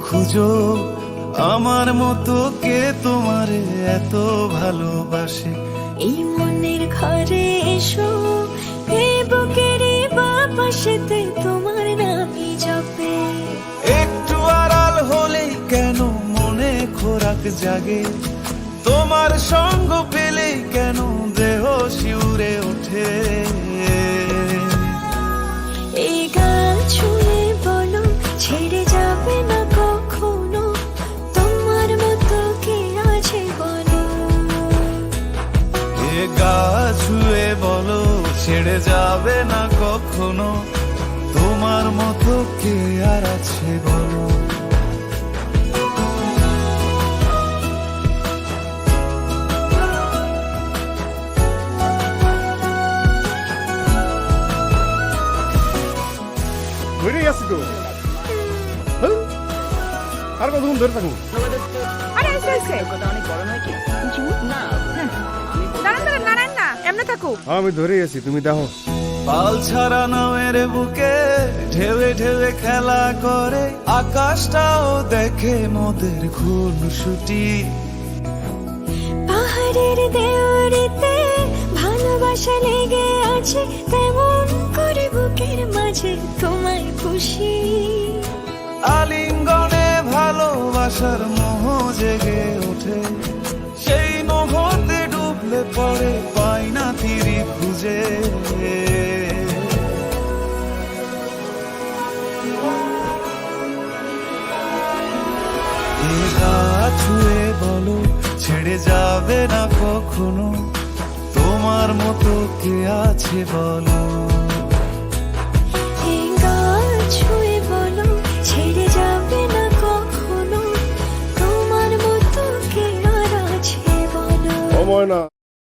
খুঁজো আমার মতো কে তোমারে এত ভালোবাসে। এই মনের ঘরে এসো, এই বুকেরই বাপাশেতে তোমার নামই জপে। একটু আড়াল হলেই কেন মনে খোরাক জাগে, তোমার সঙ্গ পেলেই কেন দেহ শিউরে ওঠে। এই গান ছুঁয়ে বলো ছেড়ে যাবে না কখনো, তোমার মতো কে আছে বলো। এ গা ছুঁয়ে বলো ছেড়ে যাবে না কখনো, তোমার মতো কে আর আছে বলো। ধরে আছি তো, আর কতক্ষণ ধরে থাকুন? আরে আইসে আইসে অনেক বড় নয় কি না, দাঁড়ান দাঁড়ান নারায়ণ না এমনি থাকুক। আমি ধরে আছি, তুমি দেখো। পাল ছাড়া নামের বুকে ঢেউে ঢেউে খেলা করে, আকাশটাও দেখে মোদের খুনসুটি। পাহাড়ের দেওয়ারিতে ভালোবাসা লেগে আছে, তেমন করে বুকের মাঝে তোমায় খুশি। আলিঙ্গনে ভালোবাসার মোহ জেগে ওঠে, সেই মোহতে ডুবলে পড়ে পাই না তীরি খুঁজে। এ গা ছুঁয়ে বলো ছেড়ে যাবে না কখনো, তোমার মতো কে আছে বলো। এই গান ছুঁয়ে বলো ছেড়ে যাবে না কখনো, তোমার মতো কে আর আছে বলো। সময় না।